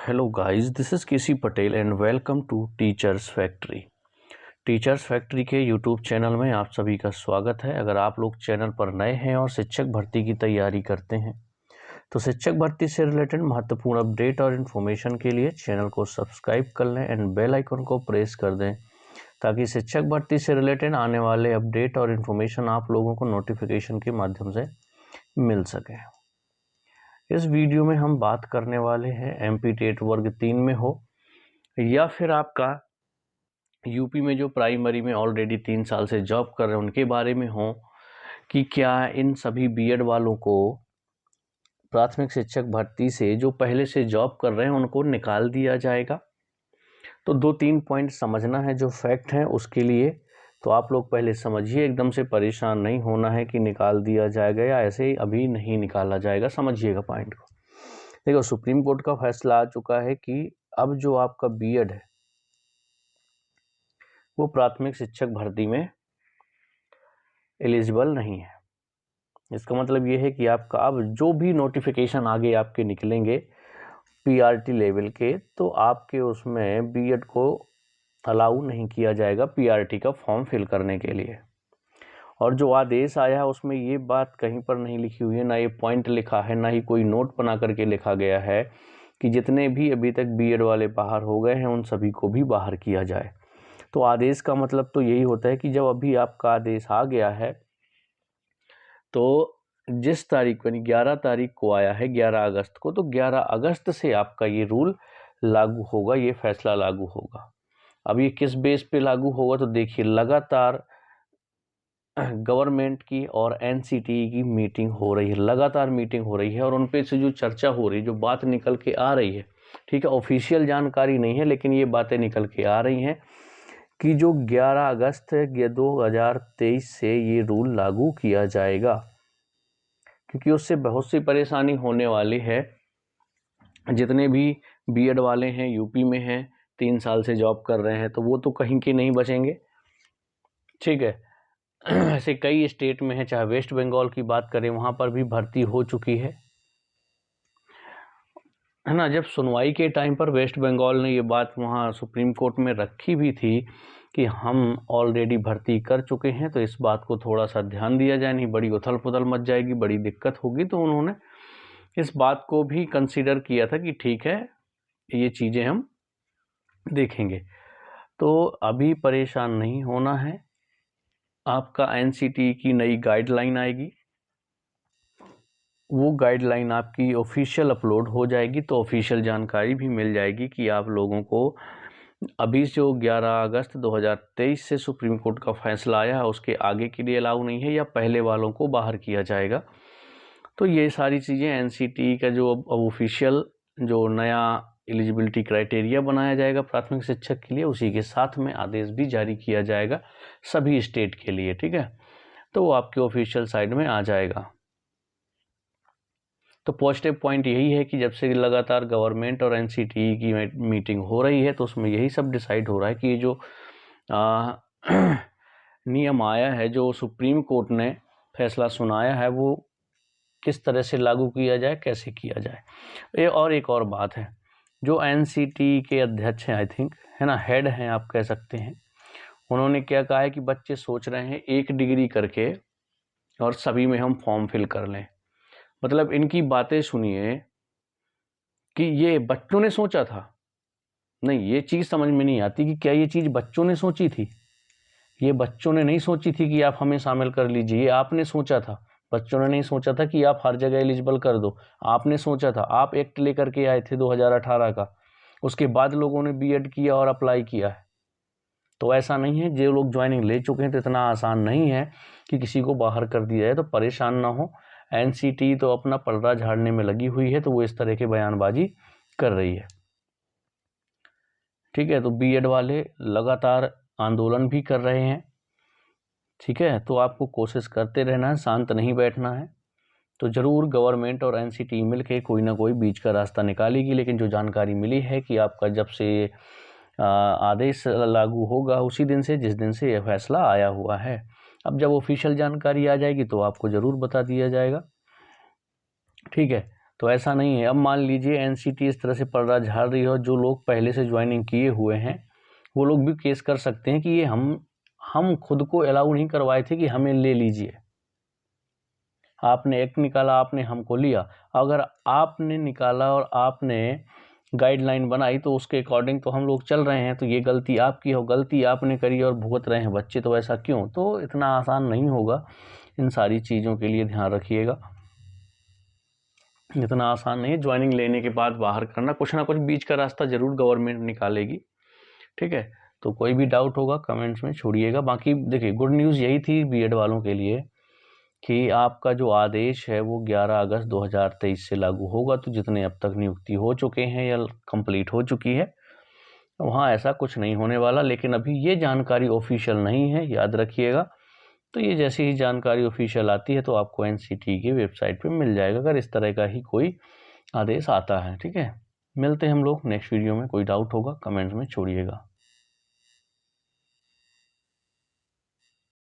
Hello guys, this is KC Patel and welcome to teachers factory. Teachers factory के YouTube channel में आप सभी का स्वागत है। अगर आप लोग चैनल पर नए हैं और शिक्षक भर्ती की तैयारी करते हैं तो शिक्षक भर्ती से रिलेटेड महत्वपूर्ण अपडेट और इन्फॉर्मेशन के लिए चैनल को सब्सक्राइब कर लें एंड बेल आइकन को प्रेस कर दें ताकि शिक्षक भर्ती से रिलेटेड आने वाले अपडेट और इन्फॉर्मेशन आप लोगों को नोटिफिकेशन के माध्यम से मिल सके। इस वीडियो में हम बात करने वाले हैं एमपी टेट वर्ग 3 में हो या फिर आपका यूपी में जो प्राइमरी में ऑलरेडी 3 साल से जॉब कर रहे हैं उनके बारे में हो कि क्या इन सभी बीएड वालों को प्राथमिक शिक्षक भर्ती से जो पहले से जॉब कर रहे हैं उनको निकाल दिया जाएगा। तो 2-3 पॉइंट समझना है जो फैक्ट हैं उसके लिए। तो आप लोग पहले समझिए, एकदम से परेशान नहीं होना है कि निकाल दिया जाएगा या ऐसे ही अभी नहीं निकाला जाएगा। समझिएगा पॉइंट को। देखो, सुप्रीम कोर्ट का फैसला आ चुका है कि अब जो आपका बीएड है वो प्राथमिक शिक्षक भर्ती में एलिजिबल नहीं है। इसका मतलब ये है कि आपका अब जो भी नोटिफिकेशन आगे आपके निकलेंगे पीआरटी लेवल के, तो आपके उसमें बीएड को अलाउ नहीं किया जाएगा पीआरटी का फॉर्म फिल करने के लिए। और जो आदेश आया है उसमें ये बात कहीं पर नहीं लिखी हुई है, ना ये पॉइंट लिखा है, ना ही कोई नोट बना करके लिखा गया है कि जितने भी अभी तक बीएड वाले बाहर हो गए हैं उन सभी को भी बाहर किया जाए। तो आदेश का मतलब तो यही होता है कि जब अभी आपका आदेश आ गया है तो जिस तारीख यानी 11 तारीख को आया है, 11 अगस्त को, तो 11 अगस्त से आपका ये रूल लागू होगा, ये फैसला लागू होगा। अब ये किस बेस पे लागू होगा तो देखिए, लगातार गवर्नमेंट की और एनसीटीई की मीटिंग हो रही है, लगातार मीटिंग हो रही है और उन पे से जो चर्चा हो रही है, जो बात निकल के आ रही है, ठीक है, ऑफिशियल जानकारी नहीं है लेकिन ये बातें निकल के आ रही हैं कि जो 11 अगस्त 2023 से ये रूल लागू किया जाएगा, क्योंकि उससे बहुत सी परेशानी होने वाली है। जितने भी बीएड वाले हैं यूपी में हैं, 3 साल से जॉब कर रहे हैं, तो वो तो कहीं के नहीं बचेंगे, ठीक है। ऐसे कई स्टेट में है, चाहे वेस्ट बंगाल की बात करें वहाँ पर भी भर्ती हो चुकी है ना। जब सुनवाई के टाइम पर वेस्ट बंगाल ने ये बात वहाँ सुप्रीम कोर्ट में रखी भी थी कि हम ऑलरेडी भर्ती कर चुके हैं, तो इस बात को थोड़ा सा ध्यान दिया जाए, नहीं बड़ी उथल पुथल मच जाएगी, बड़ी दिक्कत होगी। तो उन्होंने इस बात को भी कंसीडर किया था कि ठीक है, ये चीज़ें हम देखेंगे। तो अभी परेशान नहीं होना है, आपका एनसीटी की नई गाइडलाइन आएगी, वो गाइडलाइन आपकी ऑफिशियल अपलोड हो जाएगी, तो ऑफिशियल जानकारी भी मिल जाएगी कि आप लोगों को अभी जो 11 अगस्त 2023 से सुप्रीम कोर्ट का फैसला आया है उसके आगे के लिए अलाउ नहीं है या पहले वालों को बाहर किया जाएगा। तो ये सारी चीज़ें एनसीटी का जो अब ऑफिशियल जो नया एलिजिबिलिटी क्राइटेरिया बनाया जाएगा प्राथमिक शिक्षक के लिए, उसी के साथ में आदेश भी जारी किया जाएगा सभी स्टेट के लिए, ठीक है। तो वो आपके ऑफिशियल साइड में आ जाएगा। तो पॉजिटिव पॉइंट यही है कि जब से लगातार गवर्नमेंट और एनसीटीई की मीटिंग हो रही है तो उसमें यही सब डिसाइड हो रहा है कि ये जो नियम आया है, जो सुप्रीम कोर्ट ने फैसला सुनाया है, वो किस तरह से लागू किया जाए, कैसे किया जाए। एक और बात है, जो एनसीटीई के अध्यक्ष हैं, आई थिंक है ना, हेड हैं आप कह सकते हैं, उन्होंने क्या कहा है कि बच्चे सोच रहे हैं 1 डिग्री करके और सभी में हम फॉर्म फिल कर लें। मतलब इनकी बातें सुनिए कि ये बच्चों ने सोचा था, नहीं, ये चीज़ समझ में नहीं आती कि क्या ये चीज़ बच्चों ने सोची थी। ये बच्चों ने नहीं सोची थी कि आप हमें शामिल कर लीजिए, ये आपने सोचा था। बच्चों ने नहीं सोचा था कि आप हर जगह एलिजिबल कर दो, आपने सोचा था। आप एक्ट लेकर के आए थे 2018 का, उसके बाद लोगों ने बीएड किया और अप्लाई किया है। तो ऐसा नहीं है, जो लोग ज्वाइनिंग ले चुके हैं तो इतना आसान नहीं है कि किसी को बाहर कर दिया जाए। तो परेशान ना हो, एनसीटी तो अपना पलड़ा झाड़ने में लगी हुई है, तो वो इस तरह के बयानबाजी कर रही है, ठीक है। तो बीएड वाले लगातार आंदोलन भी कर रहे हैं, ठीक है। तो आपको कोशिश करते रहना है, शांत नहीं बैठना है। तो ज़रूर गवर्नमेंट और एनसीटी मिल के कोई ना कोई बीच का रास्ता निकालेगी। लेकिन जो जानकारी मिली है कि आपका जब से आदेश लागू होगा उसी दिन से, जिस दिन से यह फैसला आया हुआ है, अब जब ऑफिशियल जानकारी आ जाएगी तो आपको ज़रूर बता दिया जाएगा, ठीक है। तो ऐसा नहीं है। अब मान लीजिए एनसीटी इस तरह से पर्दा झाड़ रही है और जो लोग पहले से ज्वाइनिंग किए हुए हैं वो लोग भी केस कर सकते हैं कि ये हम खुद को अलाउ नहीं करवाए थे कि हमें ले लीजिए। आपने एक्ट निकाला, आपने हमको लिया। अगर आपने निकाला और आपने गाइडलाइन बनाई तो उसके अकॉर्डिंग तो हम लोग चल रहे हैं, तो ये गलती आपकी हो, गलती आपने करी और भुगत रहे हैं बच्चे, तो ऐसा क्यों? तो इतना आसान नहीं होगा। इन सारी चीज़ों के लिए ध्यान रखिएगा, इतना आसान नहीं है ज्वाइनिंग लेने के बाद बाहर करना। कुछ ना कुछ बीच का रास्ता ज़रूर गवर्नमेंट निकालेगी। ठीक है, तो कोई भी डाउट होगा कमेंट्स में छोड़िएगा। बाकी देखिए, गुड न्यूज़ यही थी बीएड वालों के लिए कि आपका जो आदेश है वो 11 अगस्त 2023 से लागू होगा। तो जितने अब तक नियुक्ति हो चुके हैं या कंप्लीट हो चुकी है, वहाँ ऐसा कुछ नहीं होने वाला। लेकिन अभी ये जानकारी ऑफिशियल नहीं है, याद रखिएगा। तो ये जैसी ही जानकारी ऑफिशियल आती है तो आपको एनसीटी की वेबसाइट पे मिल जाएगा, अगर इस तरह का ही कोई आदेश आता है। ठीक है, मिलते हैं हम लोग नेक्स्ट वीडियो में। कोई डाउट होगा कमेंट्स में छोड़िएगा।